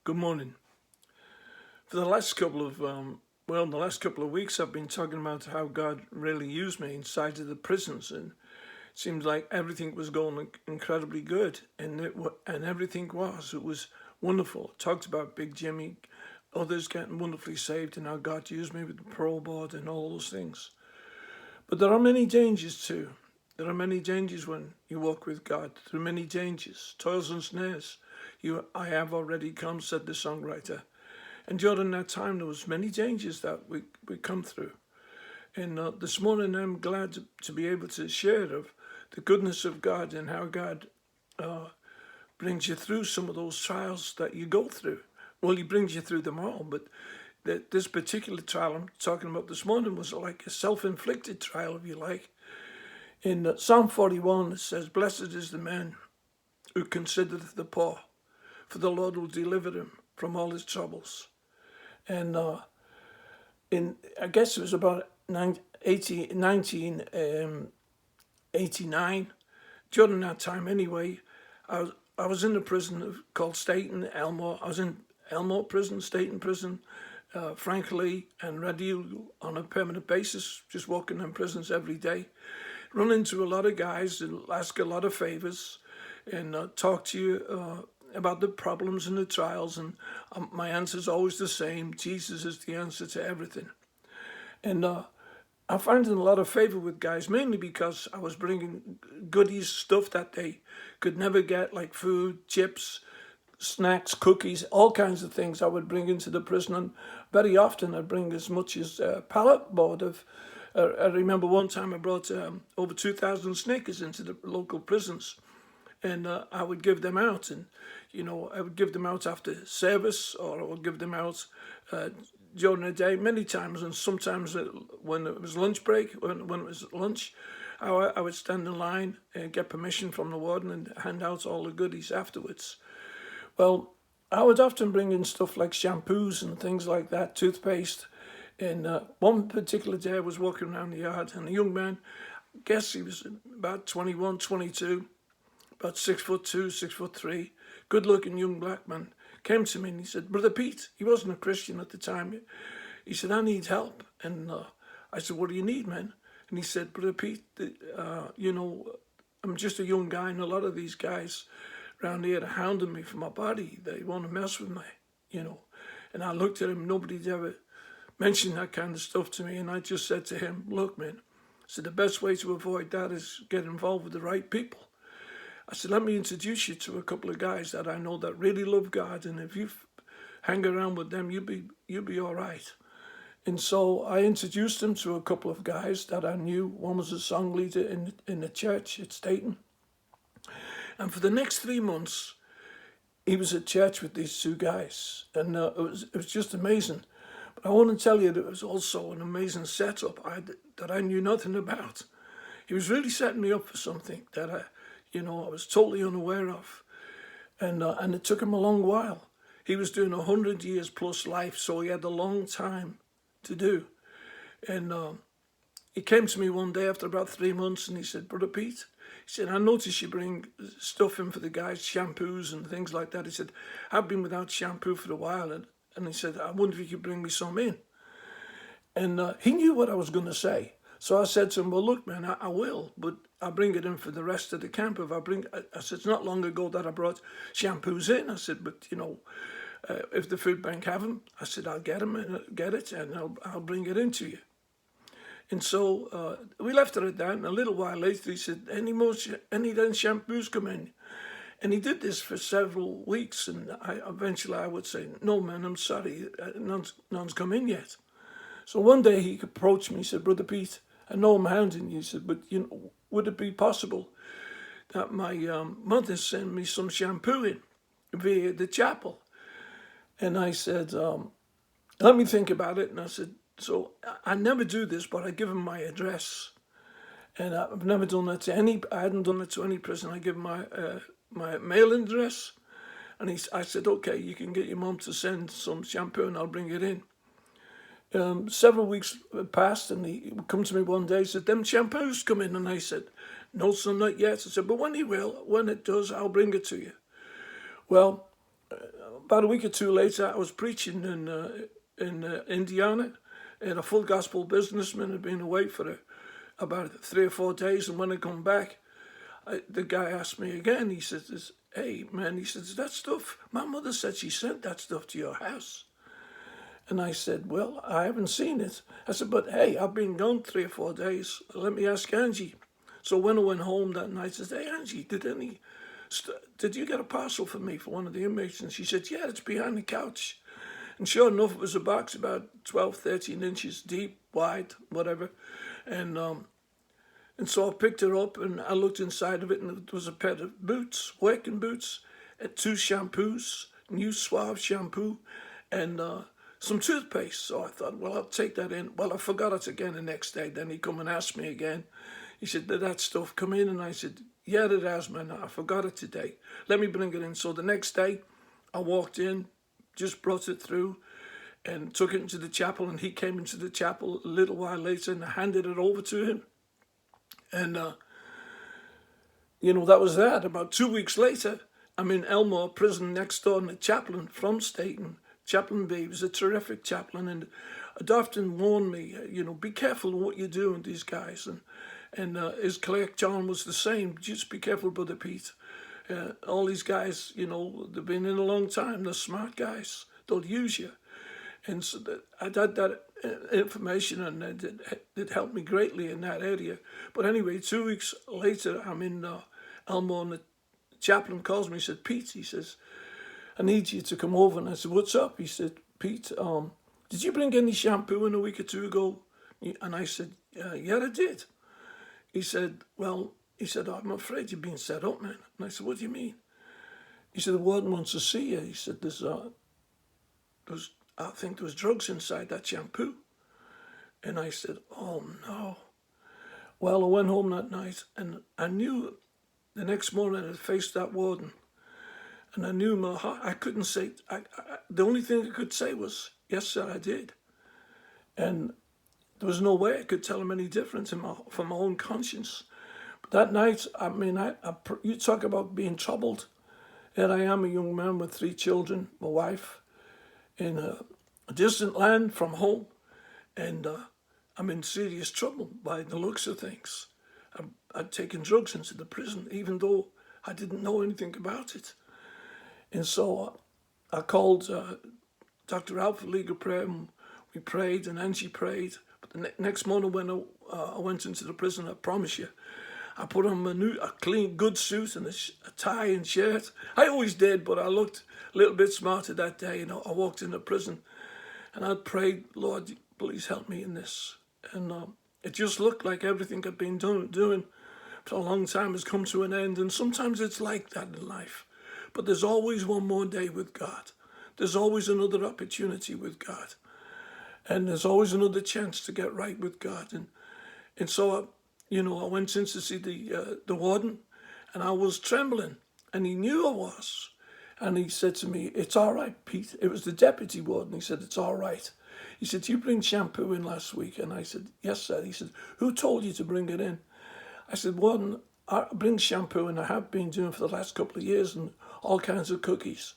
Good morning. For the last couple of the last couple of weeks, I've been talking about how God really used me inside of the prisons, and it seems like everything was going incredibly good, and everything it was wonderful. Talked about Big Jimmy, others getting wonderfully saved, and how God used me with the parole board and all those things. But there are many dangers too. There are many dangers when you walk with God. There are many dangers, toils and snares. I have already come, said the songwriter. And during that time, there was many dangers that we come through. And this morning, I'm glad to be able to share of the goodness of God and how God brings you through some of those trials that you go through. Well, He brings you through them all, but this particular trial I'm talking about this morning was like a self-inflicted trial, if you like. In Psalm 41, it says, "Blessed is the man who considereth the poor, for the Lord will deliver him from all his troubles." And I guess it was about 1989. During that time, anyway, I was in a prison called Staten, Elmore. I was in Elmore prison, Staten prison, frankly, and Red Eagle on a permanent basis, just walking in prisons every day. Run into a lot of guys that ask a lot of favors and talk to you about the problems and the trials, and my answer is always the same: Jesus is the answer to everything. And I find in a lot of favor with guys, mainly because I was bringing goodies, stuff that they could never get, like food, chips, snacks, cookies, all kinds of things I would bring into the prison. And very often I'd bring as much as a pallet board of, I remember one time I brought over 2,000 Snickers into the local prisons, and I would give them out. And, I would give them out after service, or I would give them out during the day many times. And sometimes when it was lunch break, when it was lunch, I would stand in line and get permission from the warden and hand out all the goodies afterwards. Well, I would often bring in stuff like shampoos and things like that, toothpaste. And one particular day I was walking around the yard, and a young man, I guess he was about 21, 22, about 6'2", 6'3", good-looking young black man, came to me and he said, "Brother Pete," he wasn't a Christian at the time. He said, "I need help." And I said, "What do you need, man?" And he said, "Brother Pete, I'm just a young guy, and a lot of these guys around here are hounding me for my body. They want to mess with me, And I looked at him. Nobody'd ever mentioned that kind of stuff to me. And I just said to him, "Look, man," I said, "the best way to avoid that is get involved with the right people." I said, "Let me introduce you to a couple of guys that I know that really love God, and if you hang around with them, you'll be all right." And so I introduced him to a couple of guys that I knew. One was a song leader in the church at Staten. And for the next 3 months, he was at church with these two guys. And it was just amazing. But I want to tell you that it was also an amazing setup that I knew nothing about. He was really setting me up for something that I was totally unaware of. And it took him a long while. He was doing 100 years plus life, so he had a long time to do. And he came to me one day after about 3 months, and he said, "Brother Pete," he said, "I noticed you bring stuff in for the guys, shampoos and things like that." He said, "I've been without shampoo for a while." And he said, "I wonder if you could bring me some in." And he knew what I was going to say. So I said to him, "Well, look, man, I will, but I'll bring it in for the rest of the camp. I said, it's not long ago that I brought shampoos in." I said, "But, if the food bank have them," I said, "I'll get them and get it, and I'll bring it in to you." And so we left it at that. And a little while later, he said, any then shampoos come in?" And he did this for several weeks. And eventually I would say, "No, man, I'm sorry. None's come in yet." So one day he approached me. He said, "Brother Pete, I know I'm hounding you." He said, "But, would it be possible that my mother sent me some shampoo in via the chapel?" And I said, "Let me think about it." And I said, so I never do this, but I give him my address. And I've never done that to I hadn't done it to any prison. I give him my mailing address. And I said, "Okay, you can get your mom to send some shampoo and I'll bring it in." Several weeks passed, and he would come to me one day. He said, "Them shampoos come in." And I said, "No, son, not yet." I said, "But when he will, when it does, I'll bring it to you." Well, about a week or two later, I was preaching in Indiana, and a full gospel businessman had been away for about 3 or 4 days, and when I come back, the guy asked me again. He says, "Hey man," he says, "that stuff, my mother said she sent that stuff to your house." And I said, "Well, I haven't seen it." I said, "But hey, I've been gone 3 or 4 days. Let me ask Angie." So when I went home that night, I said, "Hey Angie, did you get a parcel for me for one of the inmates?" And she said, "Yeah, it's behind the couch." And sure enough, it was a box about 12, 13 inches deep, wide, whatever. And so I picked her up and I looked inside of it, and it was a pair of boots, working boots, and 2 shampoos, new Suave shampoo, and some toothpaste. So I thought, well, I'll take that in. Well, I forgot it again the next day. Then he come and asked me again. He said, "Did that stuff come in?" And I said, "Yeah, it has, man. I forgot it today. Let me bring it in." So the next day, I walked in, just brought it through, and took it into the chapel. And he came into the chapel a little while later, and I handed it over to him. And, that was that. About 2 weeks later, I'm in Elmore prison next door, and the chaplain from Staten, Chaplain B, was a terrific chaplain, and had often warned me, be careful what you do with these guys. And his clerk, John, was the same. Just be careful, Brother Pete. All these guys, they've been in a long time. They're smart guys. They'll use you. And so I had that information, and it helped me greatly in that area. But anyway, 2 weeks later, I'm in Elmore, and the chaplain calls me. He said, "Pete," he says, "I need you to come over." And I said, "What's up?" He said, "Pete, did you bring any shampoo in a week or two ago?" And I said, "Yeah, I did." He said, "I'm afraid you're being set up, man." And I said, "What do you mean?" He said, "The warden wants to see you." He said, I think there was drugs inside that shampoo." And I said, "Oh no." Well, I went home that night, and I knew the next morning I'd faced that warden. And I knew in my heart, I couldn't say, the only thing I could say was, "Yes, sir, I did." And there was no way I could tell him any different from my own conscience. But that night, you talk about being troubled. Here I am, a young man with 3 children, my wife, in a distant land from home, and I'm in serious trouble by the looks of things. I'd taken drugs into the prison, even though I didn't know anything about it. And so I called Dr. Al for legal prayer, and we prayed, and Angie prayed. But the next morning when I went into the prison, I promise you, I put on a clean, good suit and a tie and shirt. I always did, but I looked a little bit smarter that day. I walked into prison, and I prayed, "Lord, please help me in this." And it just looked like everything I'd been doing for a long time has come to an end. And sometimes it's like that in life. But there's always one more day with God. There's always another opportunity with God. And there's always another chance to get right with God. And so, I went in to see the warden, and I was trembling. And he knew I was. And he said to me, "It's all right, Pete." It was the deputy warden. He said, "It's all right." He said, "Did you bring shampoo in last week?" And I said, "Yes, sir." He said, "Who told you to bring it in?" I said, "Warden, I bring shampoo, and I have been doing for the last couple of years, and all kinds of cookies."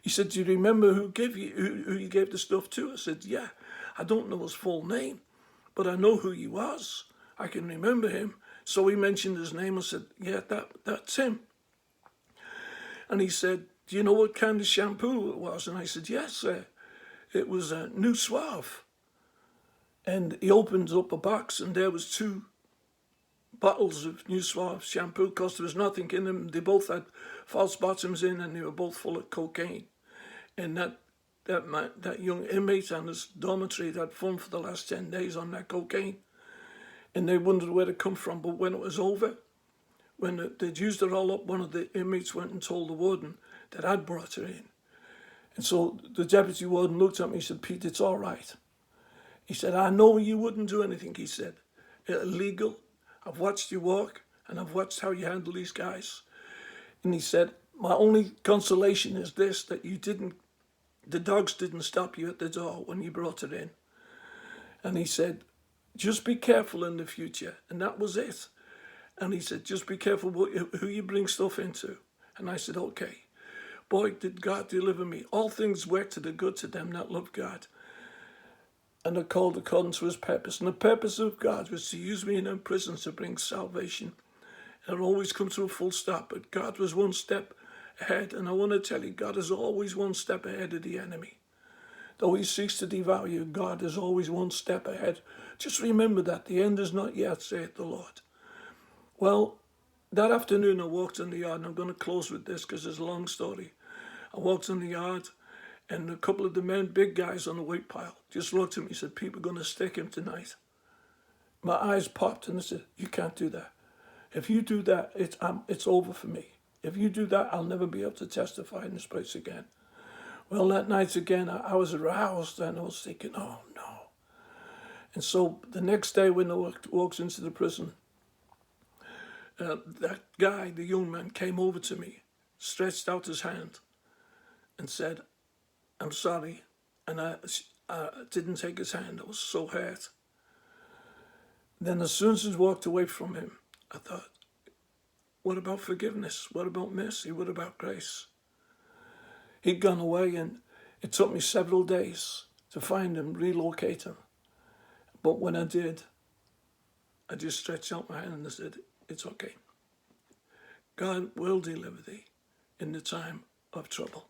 He said, "Do you remember who you gave the stuff to?" I said, "Yeah, I don't know his full name, but I know who he was. I can remember him." So he mentioned his name. I said, "Yeah, that's him." And he said, "Do you know what kind of shampoo it was?" And I said, "Yes, sir. It was a new Suave." And he opened up a box, and there was 2 bottles of new Suave shampoo, because there was nothing in them. They both had false bottoms in, and they were both full of cocaine. And that young inmate and his dormitory had fun for the last 10 days on that cocaine. And they wondered where it come from. But when it was over, when they'd used it all up, one of the inmates went and told the warden that I'd brought her in. And so the deputy warden looked at me and said, "Pete, it's all right." He said, "I know you wouldn't do anything," he said, "illegal. I've watched you walk, and I've watched how you handle these guys." And he said, "My only consolation is this, that the dogs didn't stop you at the door when you brought it in." And he said, "Just be careful in the future." And that was it. And he said, "Just be careful who you bring stuff into." And I said, "Okay." boy, did God deliver me. All things work to the good to them that love God and are called according to his purpose. And the purpose of God was to use me in prison to bring salvation. And it always comes to a full stop, but God was one step ahead. And I want to tell you, God is always one step ahead of the enemy. Though he seeks to devour you, God is always one step ahead. Just remember that. The end is not yet, saith the Lord. Well, that afternoon I walked in the yard, and I'm going to close with this because it's a long story. I walked in the yard, and a couple of the men, big guys on the weight pile, just looked at me and said, people are going to stick him tonight. My eyes popped, and I said, you can't do that. If you do that, it's over for me. If you do that, I'll never be able to testify in this place again. Well, that night again, I was aroused, and I was thinking, oh, no. And so the next day when I walked into the prison, that guy, the young man, came over to me, stretched out his hand, and said, I'm sorry. And I didn't take his hand. I was so hurt. Then as soon as I walked away from him, I thought, what about forgiveness? What about mercy? What about grace? He'd gone away, and it took me several days to find him, relocate him. But when I did, I just stretched out my hand and I said, it's okay. God will deliver thee in the time of trouble.